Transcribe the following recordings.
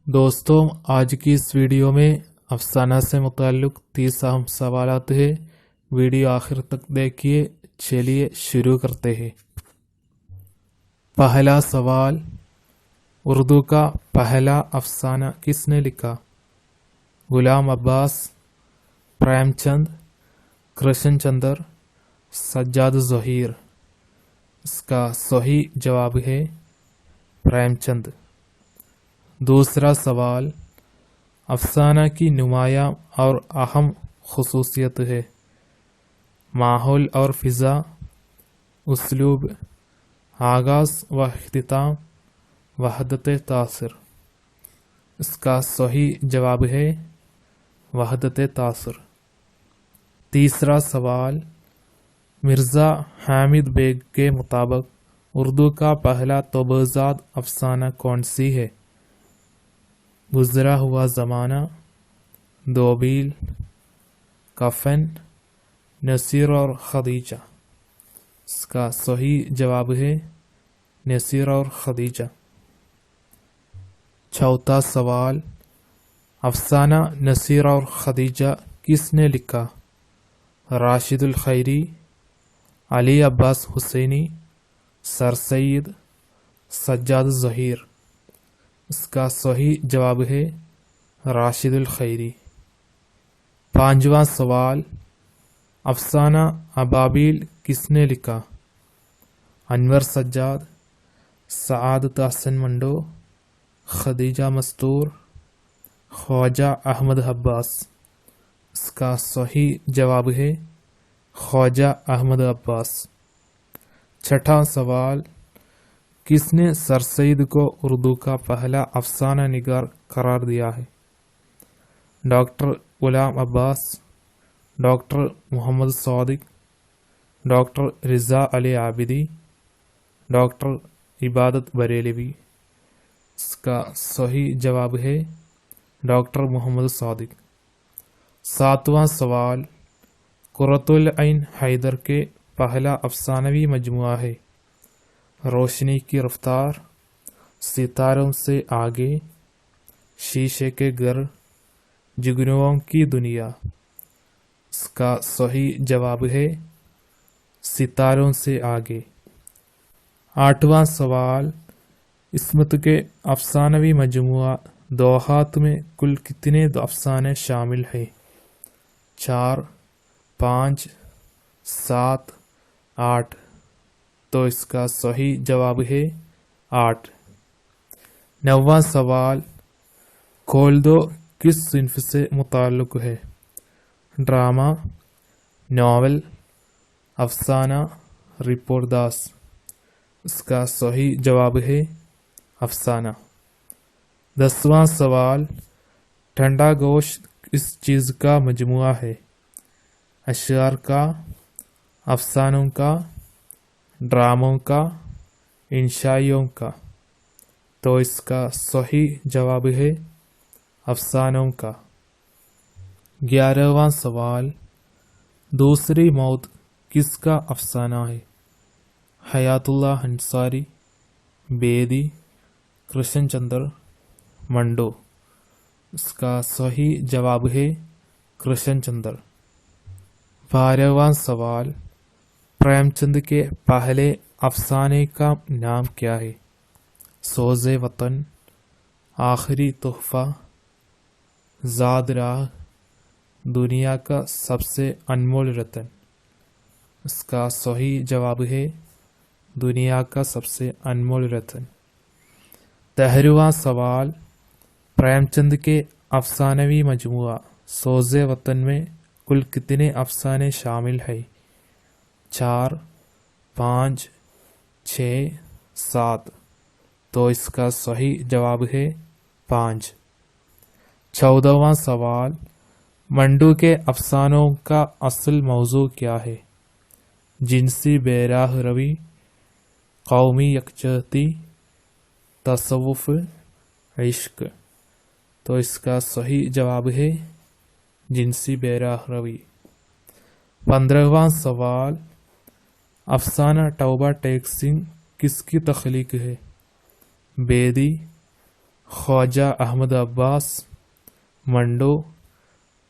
दोस्तों, आज की इस वीडियो में अफसाना से मुताल्लिक़ 30 अहम सवालात है। वीडियो आखिर तक देखिए। चलिए शुरू करते हैं। पहला सवाल, उर्दू का पहला अफसाना किसने लिखा? गुलाम अब्बास, प्रेमचंद, कृष्ण चंद्र, सज्जाद ज़हीर। इसका सही जवाब है प्रेमचंद। दूसरा सवाल, अफसाना की नुमायां और अहम खुसूसियत है। माहौल और फ़िज़ा, उसलूब, आगाज़ व इख्तिताम, वहदत तासर। इसका सही जवाब है वहदत तासर। तीसरा सवाल, मिर्ज़ा हामिद बेग के मुताबिक उर्दू का पहला तोबज़ाद अफसाना कौन सी है? गुज़रा हुआ ज़माना, दोबील, कफ़न, नसीर और खदीजा। इसका सही जवाब है नसीर और खदीजा। चौथा सवाल, अफसाना नसीर और खदीजा किसने लिखा? राशिदुल खैरी, अली अब्बास हुसैनी, सर सैयद, सज्जाद ज़हीर। इसका सही जवाब है राशिदुल खैरी। पांचवा सवाल, अफसाना अबाबिल किसने लिखा? अनवर सज्जाद, सआदत हसन मंडो, खदीजा मस्तूर, ख्वाजा अहमद अब्बास। इसका सही जवाब है ख्वाजा अहमद अब्बास। छठा सवाल, किसने सर सैयद को उर्दू का पहला अफसाना निगार करार दिया है? Doctor Ghulam Abbas, doctor Mohammad Sadiq, doctor Raza Ali Abidi, doctor Ibadat Barelvi. इसका सही जवाब है डॉक्टर मोहम्मद सादिक। सातवां सवाल, कुर्रतुल ऐन हैदर के पहला अफसानवी मजमुआ है। रोशनी की रफ्तार, सितारों से आगे, शीशे के घर, जुगनुओं की दुनिया। इसका सही जवाब है सितारों से आगे। आठवां सवाल, इस्मत के अफसानवी मजमुआ दोहात में कुल कितने अफसाने शामिल हैं? 4, 5, 7, 8। तो इसका सही जवाब है 8। नौवां सवाल, खोल दो किस सिन्फ से मुताल्लिक़ है? ड्रामा, नावल, अफसाना, रिपोर्टदास। इसका सही जवाब है अफसाना। 10वां सवाल, ठंडा गोश्त किस चीज़ का मजमुआ है? अशआर का, अफसानों का, ड्रामों का, इंशाइयों का। तो इसका सही जवाब है अफसानों का। 11वां सवाल, दूसरी मौत किसका अफसाना है? हयातुल्लाह अंसारी, बेदी, कृष्ण चंद्र, मंडो। इसका सही जवाब है कृष्ण चंद्र। 12वां सवाल, प्रेमचंद के पहले अफसाने का नाम क्या है? सोज़े वतन, आखिरी तोहफा, ज़ाद राह, दुनिया का सबसे अनमोल रतन। इसका सही जवाब है दुनिया का सबसे अनमोल रतन। 13वां सवाल, प्रेमचंद के अफसानवी मजमुआ सोज़े वतन में कुल कितने अफसाने शामिल हैं? 4, 5, 6, 7। तो इसका सही जवाब है 5। 14वां सवाल, मंडू के अफसानों का असल मौजू क्या है? जिनसी बेराह रवी, कौमी यकजहती, तसव्वुफ, इश्क। तो इसका सही जवाब है जिनसी बेराह रवी। 15वां सवाल, अफसाना तौबा टेक सिंह किसकी तख्लीक है? बेदी, ख्वाजा अहमद अब्बास मंडो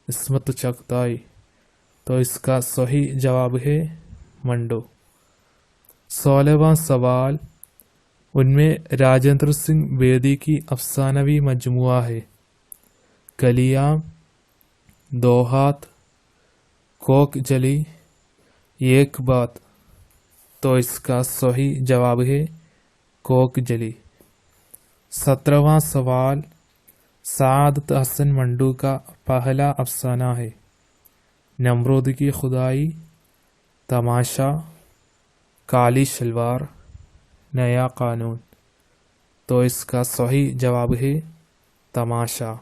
इस्मत चगताई। तो इसका सही जवाब है मंडो। 16वां सवाल, उनमें राजेंद्र सिंह बेदी की अफसानवी मजमुआ है कलियां, दो हाथ, कोक जली, एक बात। तो इसका सही जवाब है कोक जली। 17वां सवाल, सादत हसन मंडू का पहला अफसाना है नमरूद की खुदाई, तमाशा, काली शलवार, नया कानून। तो इसका सही जवाब है तमाशा।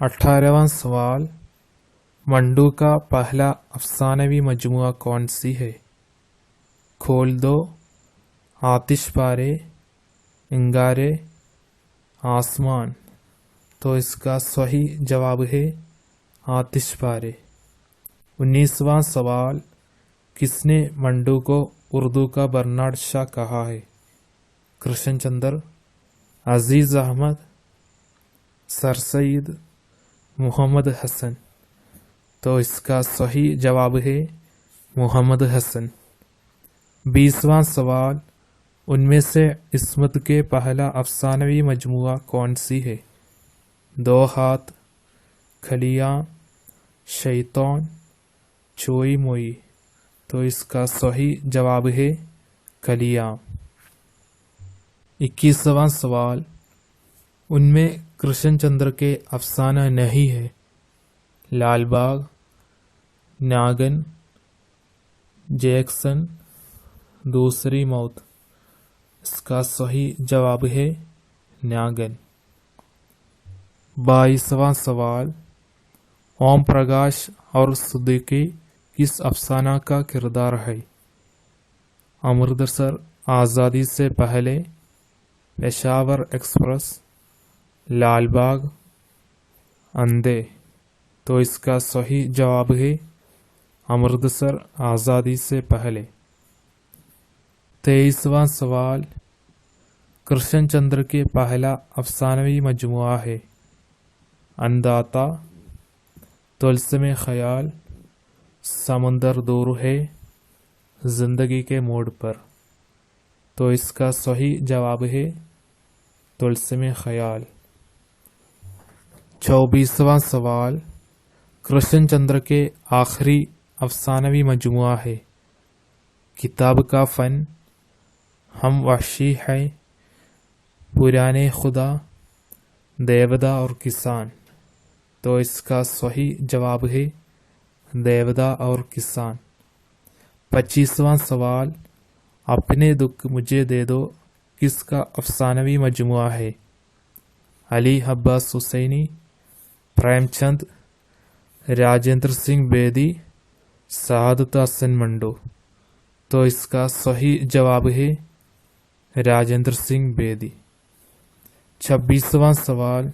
18वां सवाल, मंडू का पहला अफसानवी मजमुआ कौन सी है? खोल दो, आतिश पारे, इंगारे, आसमान। तो इसका सही जवाब है आतिश पारे। 19वां सवाल, किसने मंडू को उर्दू का बर्नार्ड शाह कहा है? कृष्ण चंद्र, अजीज अहमद, सर सईद, मोहम्मद हसन। तो इसका सही जवाब है मोहम्मद हसन। 20वां सवाल, उनमें से इस्मत के पहला अफसानवी मजमुआ कौन सी है? दो हाथ, खलियां, शैतान, चोई मोई। तो इसका सही जवाब है खलियां। 21वां सवाल, उनमें कृष्ण चंद्र के अफसाना नहीं है लाल बाग, नागन, जैक्सन, दूसरी मौत। इसका सही जवाब है नागन। 22वां सवाल, ओम प्रकाश और सिद्दीकी किस अफसाना का किरदार है? अमृतसर आज़ादी से पहले, पेशावर एक्सप्रेस, लाल बाग, अंधे। तो इसका सही जवाब है अमृतसर आज़ादी से पहले। 23वां सवाल, कृष्ण चंद्र के पहला अफसानवी मजमुआ है अन्नदाता, तुलसिम ख्याल, समंदर दूर है, जिंदगी के मोड़ पर। तो इसका सही जवाब है तुलसिम ख्याल। 24वां सवाल, कृष्ण चंद्र के आखिरी अफसानवी मजमुआ है किताब का फन, हम वहशी है, पुराने खुदा, देवदा और किसान। तो इसका सही जवाब है देवदा और किसान। 25वां सवाल, अपने दुख मुझे दे दो किसका अफसानवी मजमुआ है? अली अब्बास हुसैनी, प्रेमचंद, राजेंद्र सिंह बेदी, सादत हसन मंडो। तो इसका सही जवाब है राजेंद्र सिंह बेदी। 26वां सवाल,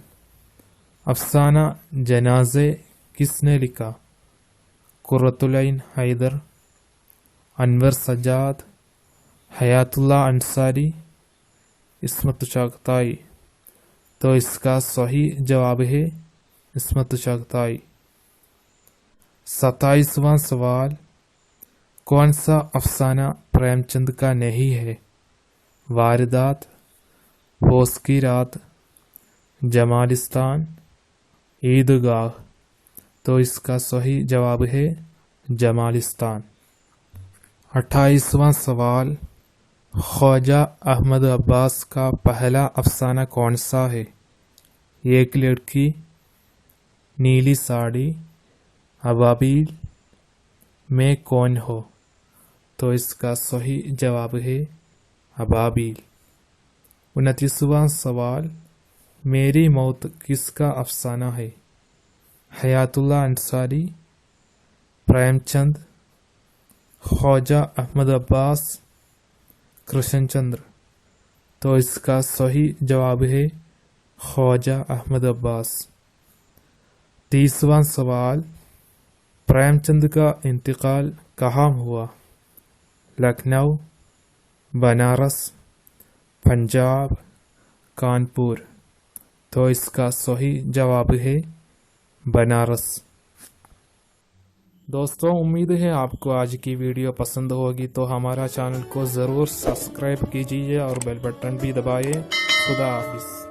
अफसाना जनाजे किसने लिखा? कुर्रतुल-ऐन हैदर, अनवर सज्जाद, हयातुल्लाह अंसारी, इस्मत चगताई। तो इसका सही जवाब है इस्मत चगताई। 27वां सवाल, कौन सा अफसाना प्रेमचंद का नहीं है? वारदात, पोस की रात, जमालिस्तान, ईदगाह। तो इसका सही जवाब है जमालिस्तान। 28वां सवाल, ख्वाजा अहमद अब्बास का पहला अफसाना कौन सा है? एक लड़की, नीली साड़ी, अबाबील, मैं कौन हो। तो इसका सही जवाब है अबाबील। 29वां सवाल, मेरी मौत किसका अफसाना है? हयातुल्लाह अंसारी, प्रेमचंद, ख्वाजा अहमद अब्बास, कृष्ण चंद्र। तो इसका सही जवाब है ख्वाजा अहमद अब्बास। 30वां सवाल, प्रेमचंद का इंतकाल कहाँ हुआ? लखनऊ, बनारस, पंजाब, कानपुर। तो इसका सही जवाब है बनारस। दोस्तों, उम्मीद है आपको आज की वीडियो पसंद होगी, तो हमारा चैनल को ज़रूर सब्सक्राइब कीजिए और बेल बटन भी दबाइए। खुदा हाफिज़।